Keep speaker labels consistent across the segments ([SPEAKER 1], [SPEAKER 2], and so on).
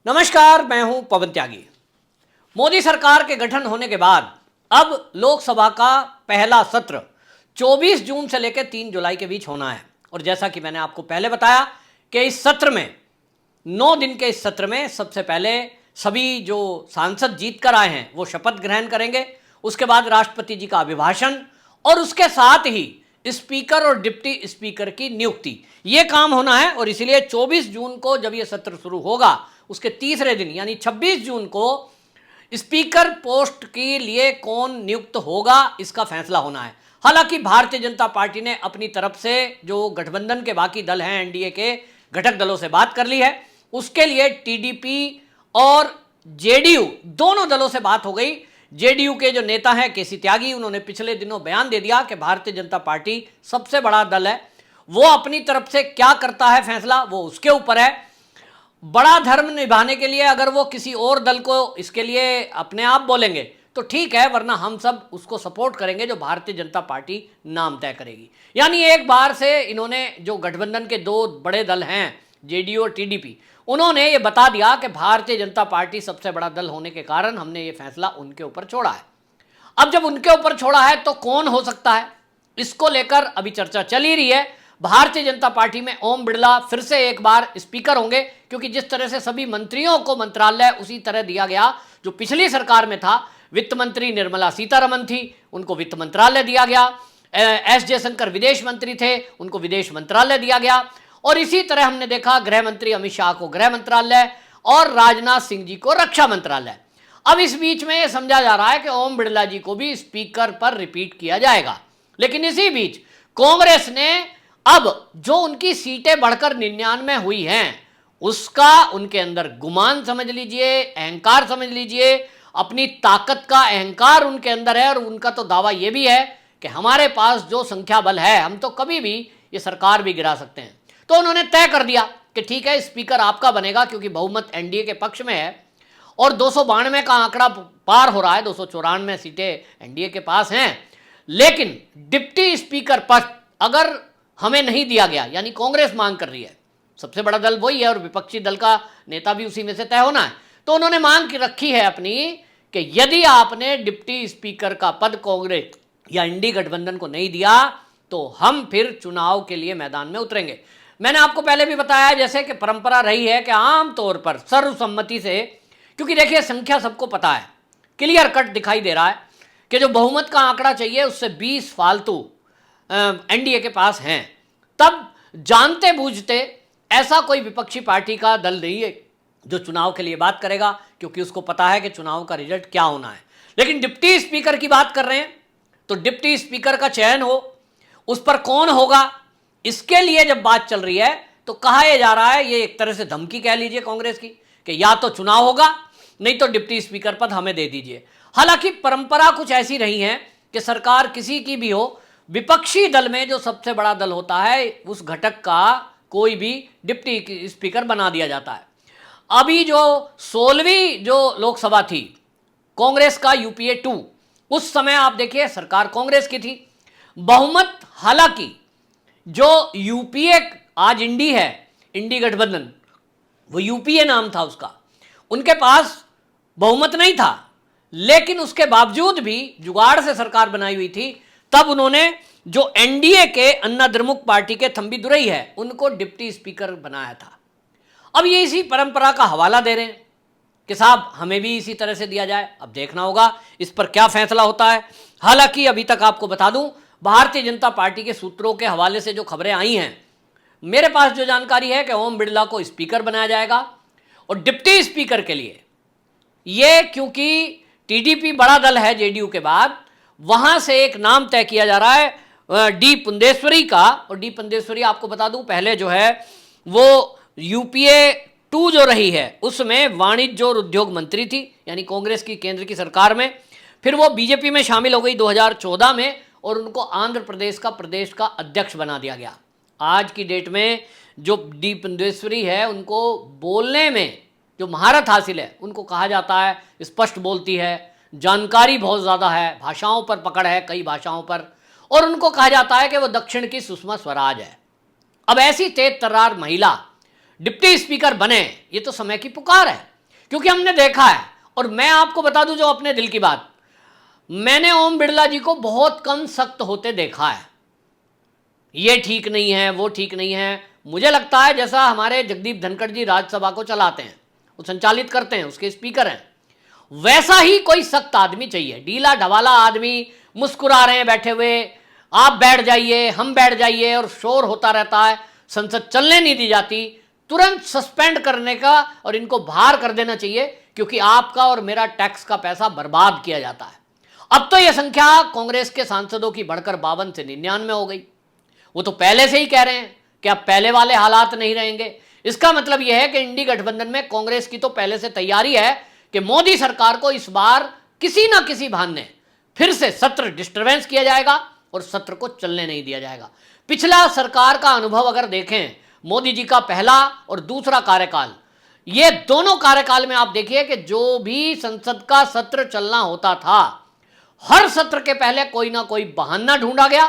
[SPEAKER 1] नमस्कार, मैं हूं पवन त्यागी। मोदी सरकार के गठन होने के बाद अब लोकसभा का पहला सत्र 24 जून से लेकर 3 जुलाई के बीच होना है। और जैसा कि मैंने आपको पहले बताया कि इस सत्र में 9 दिन के इस सत्र में सबसे पहले सभी जो सांसद जीत कर आए हैं वो शपथ ग्रहण करेंगे, उसके बाद राष्ट्रपति जी का अभिभाषण और उसके साथ ही स्पीकर और डिप्टी स्पीकर की नियुक्ति, ये काम होना है। और इसलिए 24 जून को जब ये सत्र शुरू होगा उसके तीसरे दिन यानी 26 जून को स्पीकर पोस्ट के लिए कौन नियुक्त होगा इसका फैसला होना है। हालांकि भारतीय जनता पार्टी ने अपनी तरफ से जो गठबंधन के बाकी दल हैं, एनडीए के घटक दलों से बात कर ली है। उसके लिए टीडीपी और जेडीयू दोनों दलों से बात हो गई। जेडीयू के जो नेता हैं केसी त्यागी, उन्होंने पिछले दिनों बयान दे दिया कि भारतीय जनता पार्टी सबसे बड़ा दल है, वो अपनी तरफ से क्या करता है फैसला वो उसके ऊपर है। बड़ा धर्म निभाने के लिए अगर वो किसी और दल को इसके लिए अपने आप बोलेंगे तो ठीक है, वरना हम सब उसको सपोर्ट करेंगे जो भारतीय जनता पार्टी नाम तय करेगी। यानी एक बार से इन्होंने जो गठबंधन के दो बड़े दल हैं जेडीयू और टीडीपी, उन्होंने ये बता दिया कि भारतीय जनता पार्टी सबसे बड़ा दल होने के कारण हमने ये फैसला उनके ऊपर छोड़ा है। अब जब उनके ऊपर छोड़ा है तो कौन हो सकता है, इसको लेकर अभी चर्चा चल ही रही है। भारतीय जनता पार्टी में ओम बिड़ला फिर से एक बार स्पीकर होंगे, क्योंकि जिस तरह से सभी मंत्रियों को मंत्रालय उसी तरह दिया गया जो पिछली सरकार में था। वित्त मंत्री निर्मला सीतारमण थी, उनको वित्त मंत्रालय दिया गया। एस जयशंकर विदेश मंत्री थे, उनको विदेश मंत्रालय दिया गया। और इसी तरह हमने देखा गृह मंत्री अमित शाह को गृह मंत्रालय और राजनाथ सिंह जी को रक्षा मंत्रालय। अब इस बीच में यह समझा जा रहा है कि ओम बिड़ला जी को भी स्पीकर पर रिपीट किया जाएगा। लेकिन इसी बीच कांग्रेस ने अब जो उनकी सीटें बढ़कर 99 हुई हैं उसका उनके अंदर गुमान समझ लीजिए, अहंकार समझ लीजिए, अपनी ताकत का अहंकार उनके अंदर है। और उनका तो दावा यह भी है कि हमारे पास जो संख्या बल है हम तो कभी भी ये सरकार भी गिरा सकते हैं। तो उन्होंने तय कर दिया कि ठीक है, स्पीकर आपका बनेगा, क्योंकि बहुमत एनडीए के पक्ष में है और 292 का आंकड़ा पार हो रहा है, 294 सीटें एनडीए के पास हैं। लेकिन डिप्टी स्पीकर पद अगर हमें नहीं दिया गया, यानी कांग्रेस मांग कर रही है, सबसे बड़ा दल वही है और विपक्षी दल का नेता भी उसी में से तय होना है, तो उन्होंने मांग रखी है अपनी कि यदि आपने डिप्टी स्पीकर का पद कांग्रेस या इंडी गठबंधन को नहीं दिया तो हम फिर चुनाव के लिए मैदान में उतरेंगे। मैंने आपको पहले भी बताया जैसे कि परंपरा रही है कि आमतौर पर सर्वसम्मति से, क्योंकि देखिए संख्या सबको पता है, क्लियर कट दिखाई दे रहा है कि जो बहुमत का आंकड़ा चाहिए उससे 20 फालतू एनडीए के पास हैं, तब जानते बूझते ऐसा कोई विपक्षी पार्टी का दल नहीं है जो चुनाव के लिए बात करेगा, क्योंकि उसको पता है कि चुनाव का रिजल्ट क्या होना है। लेकिन डिप्टी स्पीकर की बात कर रहे हैं तो डिप्टी स्पीकर का चयन हो, उस पर कौन होगा, इसके लिए जब बात चल रही है तो कहा यह जा रहा है, ये एक तरह से धमकी कह लीजिए कांग्रेस की, कि या तो चुनाव होगा नहीं तो डिप्टी स्पीकर पद हमें दे दीजिए। हालांकि परंपरा कुछ ऐसी रही है कि सरकार किसी की भी हो, विपक्षी दल में जो सबसे बड़ा दल होता है उस घटक का कोई भी डिप्टी स्पीकर बना दिया जाता है। अभी जो 16वीं जो लोकसभा थी कांग्रेस का यूपीए 2, उस समय आप देखिए सरकार कांग्रेस की थी, बहुमत हालांकि जो यूपीए आज इंडी है, इंडी गठबंधन, वो यूपीए नाम था उसका, उनके पास बहुमत नहीं था। लेकिन उसके बावजूद भी जुगाड़ से सरकार बनाई हुई थी, तब उन्होंने जो एनडीए के अन्ना द्रमुक पार्टी के थंबी दुरई है उनको डिप्टी स्पीकर बनाया था। अब ये इसी परंपरा का हवाला दे रहे हैं कि साहब हमें भी इसी तरह से दिया जाए। अब देखना होगा इस पर क्या फैसला होता है। हालांकि अभी तक आपको बता दूं, भारतीय जनता पार्टी के सूत्रों के हवाले से जो खबरें आई हैं, मेरे पास जो जानकारी है कि ओम बिड़ला को स्पीकर बनाया जाएगा और डिप्टी स्पीकर के लिए ये, क्योंकि टीडीपी बड़ा दल है जेडीयू के बाद, वहां से एक नाम तय किया जा रहा है डी पुंदेश्वरी का। और डी पुंदेश्वरी आपको बता दूं पहले जो है वो यूपीए 2 जो रही है उसमें वाणिज्य और उद्योग मंत्री थी, यानी कांग्रेस की केंद्र की सरकार में। फिर वो बीजेपी में शामिल हो गई 2014 में और उनको आंध्र प्रदेश का प्रदेश का अध्यक्ष बना दिया गया। आज की डेट में जो डी पुंदेश्वरी है उनको बोलने में जो महारत हासिल है, उनको कहा जाता है स्पष्ट बोलती है, जानकारी बहुत ज़्यादा है, भाषाओं पर पकड़ है, कई भाषाओं पर, और उनको कहा जाता है कि वो दक्षिण की सुषमा स्वराज है। अब ऐसी तेज तर्रार महिला डिप्टी स्पीकर बने, ये तो समय की पुकार है। क्योंकि हमने देखा है, और मैं आपको बता दूं जो अपने दिल की बात, मैंने ओम बिरला जी को बहुत कम सख्त होते देखा है। ये ठीक नहीं है, वो ठीक नहीं है। मुझे लगता है जैसा हमारे जगदीप धनखड़ जी राज्यसभा को चलाते हैं, वो संचालित करते हैं, उसके स्पीकर हैं, वैसा ही कोई सख्त आदमी चाहिए। ढीला ढवाला आदमी, मुस्कुरा रहे हैं बैठे हुए, आप बैठ जाइए, हम बैठ जाइए, और शोर होता रहता है, संसद चलने नहीं दी जाती, तुरंत सस्पेंड करने का और इनको बाहर कर देना चाहिए, क्योंकि आपका और मेरा टैक्स का पैसा बर्बाद किया जाता है। अब तो यह संख्या कांग्रेस के सांसदों की बढ़कर 52 से 99 हो गई। वो तो पहले से ही कह रहे हैं कि अब पहले वाले हालात नहीं रहेंगे। इसका मतलब यह है कि इंडी गठबंधन में कांग्रेस की तो पहले से तैयारी है कि मोदी सरकार को इस बार किसी ना किसी बहाने फिर से सत्र डिस्टर्बेंस किया जाएगा और सत्र को चलने नहीं दिया जाएगा। पिछला सरकार का अनुभव अगर देखें, मोदी जी का पहला और दूसरा कार्यकाल, ये दोनों कार्यकाल में आप देखिए कि जो भी संसद का सत्र चलना होता था, हर सत्र के पहले कोई ना कोई बहाना ढूंढा गया,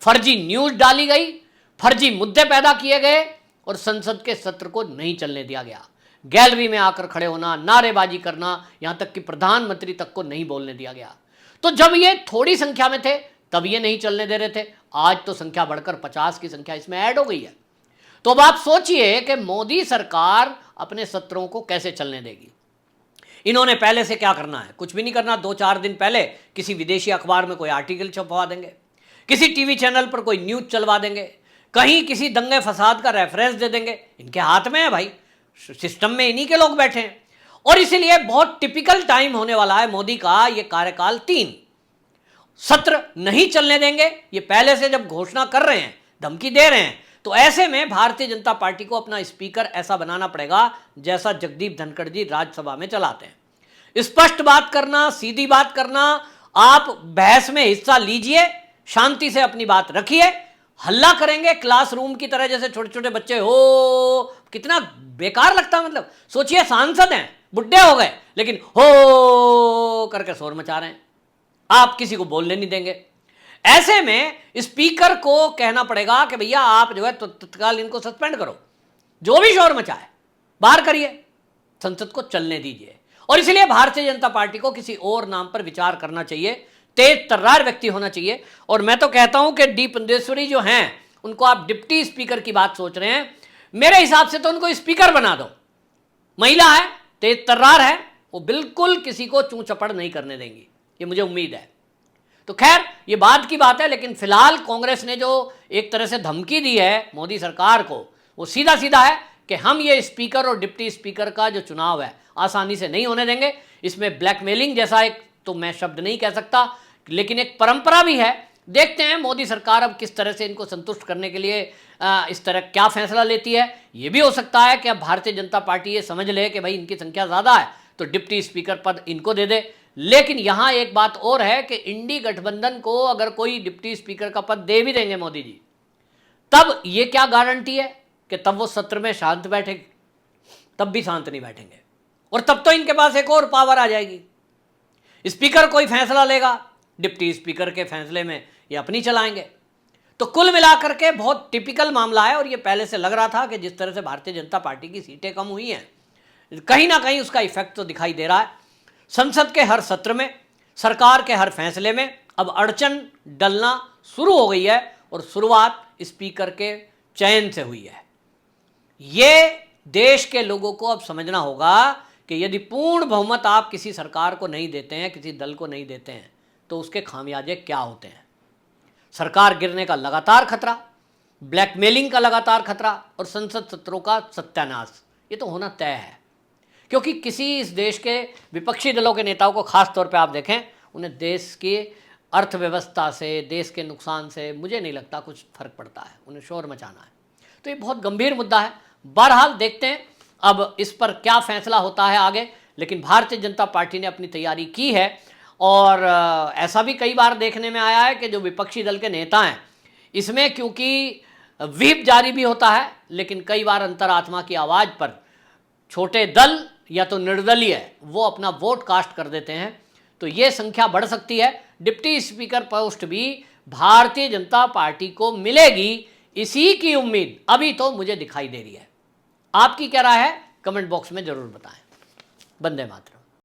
[SPEAKER 1] फर्जी न्यूज डाली गई, फर्जी मुद्दे पैदा किए गए और संसद के सत्र को नहीं चलने दिया गया। गैलरी में आकर खड़े होना, नारेबाजी करना, यहां तक कि प्रधानमंत्री तक को नहीं बोलने दिया गया। तो जब ये थोड़ी संख्या में थे तब ये नहीं चलने दे रहे थे, आज तो संख्या बढ़कर 50 की संख्या इसमें ऐड हो गई है। तो अब आप सोचिए कि मोदी सरकार अपने सत्रों को कैसे चलने देगी। इन्होंने पहले से क्या करना है, कुछ भी नहीं करना। 2-4 दिन पहले किसी विदेशी अखबार में कोई आर्टिकल छपवा देंगे, किसी टीवी चैनल पर कोई न्यूज चलवा देंगे, कहीं किसी दंगे फसाद का रेफरेंस दे देंगे। इनके हाथ में है भाई, सिस्टम में इन्हीं के लोग बैठे हैं। और इसीलिए बहुत टिपिकल टाइम होने वाला है मोदी का, ये कार्यकाल 3 सत्र नहीं चलने देंगे। ये पहले से जब घोषणा कर रहे हैं, धमकी दे रहे हैं, तो ऐसे में भारतीय जनता पार्टी को अपना स्पीकर ऐसा बनाना पड़ेगा जैसा जगदीप धनखड़ जी राज्यसभा में चलाते हैं। स्पष्ट बात करना, सीधी बात करना, आप बहस में हिस्सा लीजिए, शांति से अपनी बात रखिए। हल्ला करेंगे क्लासरूम की तरह, जैसे छोटे छोटे बच्चे हो, कितना बेकार लगता है। मतलब सोचिए, सांसद हैं, बुढ़े हो गए, लेकिन हो करके शोर मचा रहे हैं, आप किसी को बोलने नहीं देंगे। ऐसे में स्पीकर को कहना पड़ेगा कि भैया आप जो है तो तत्काल इनको सस्पेंड करो, जो भी शोर मचाए बाहर करिए, संसद को चलने दीजिए। और इसलिए भारतीय जनता पार्टी को किसी और नाम पर विचार करना चाहिए, तेज तर्रार व्यक्ति होना चाहिए। और मैं तो कहता हूं कि डी पुंदेश्वरी जो हैं, उनको आप डिप्टी स्पीकर की बात सोच रहे हैं, मेरे हिसाब से तो उनको स्पीकर बना दो। महिला है, तेज तर्रार है, वो बिल्कुल किसी को चूं चपड़ नहीं करने देंगी, ये मुझे उम्मीद है। तो खैर ये बाद की बात है, लेकिन फिलहाल कांग्रेस ने जो एक तरह से धमकी दी है मोदी सरकार को, वो सीधा सीधा है कि हम ये स्पीकर और डिप्टी स्पीकर का जो चुनाव है आसानी से नहीं होने देंगे। इसमें ब्लैकमेलिंग जैसा एक तो मैं शब्द नहीं कह सकता, लेकिन एक परंपरा भी है। देखते हैं मोदी सरकार अब किस तरह से इनको संतुष्ट करने के लिए इस तरह क्या फैसला लेती है। ये भी हो सकता है कि अब भारतीय जनता पार्टी ये समझ ले कि भाई इनकी संख्या ज़्यादा है तो डिप्टी स्पीकर पद इनको दे दे। लेकिन यहाँ एक बात और है कि इंडी गठबंधन को अगर कोई डिप्टी स्पीकर का पद दे भी देंगे मोदी जी, तब ये क्या गारंटी है कि तब वो सत्र में शांत बैठेंगे? तब भी शांत नहीं बैठेंगे, और तब तो इनके पास एक और पावर आ जाएगी। स्पीकर कोई फैसला लेगा, डिप्टी स्पीकर के फैसले में ये अपनी चलाएंगे। तो कुल मिलाकर के बहुत टिपिकल मामला है, और ये पहले से लग रहा था कि जिस तरह से भारतीय जनता पार्टी की सीटें कम हुई हैं, कहीं ना कहीं उसका इफेक्ट तो दिखाई दे रहा है। संसद के हर सत्र में, सरकार के हर फैसले में अब अड़चन डलना शुरू हो गई है, और शुरुआत स्पीकर के चयन से हुई है। ये देश के लोगों को अब समझना होगा कि यदि पूर्ण बहुमत आप किसी सरकार को नहीं देते हैं, किसी दल को नहीं देते हैं, तो उसके खामियाजे क्या होते हैं। सरकार गिरने का लगातार खतरा, ब्लैकमेलिंग का लगातार खतरा, और संसद सत्रों का सत्यानाश, ये तो होना तय है। क्योंकि किसी इस देश के विपक्षी दलों के नेताओं को खास तौर पे आप देखें, उन्हें देश की अर्थव्यवस्था से, देश के नुकसान से मुझे नहीं लगता कुछ फर्क पड़ता है, उन्हें शोर मचाना है। तो ये बहुत गंभीर मुद्दा है। बहरहाल देखते हैं अब इस पर क्या फैसला होता है आगे। लेकिन भारतीय जनता पार्टी ने अपनी तैयारी की है, और ऐसा भी कई बार देखने में आया है कि जो विपक्षी दल के नेता हैं, इसमें क्योंकि व्हिप जारी भी होता है, लेकिन कई बार अंतरात्मा की आवाज़ पर छोटे दल या तो निर्दलीय वो अपना वोट कास्ट कर देते हैं। तो ये संख्या बढ़ सकती है। डिप्टी स्पीकर पोस्ट भी भारतीय जनता पार्टी को मिलेगी, इसी की उम्मीद अभी तो मुझे दिखाई दे रही है। आपकी क्या राय है, कमेंट बॉक्स में जरूर बताएं। वंदे मातरम।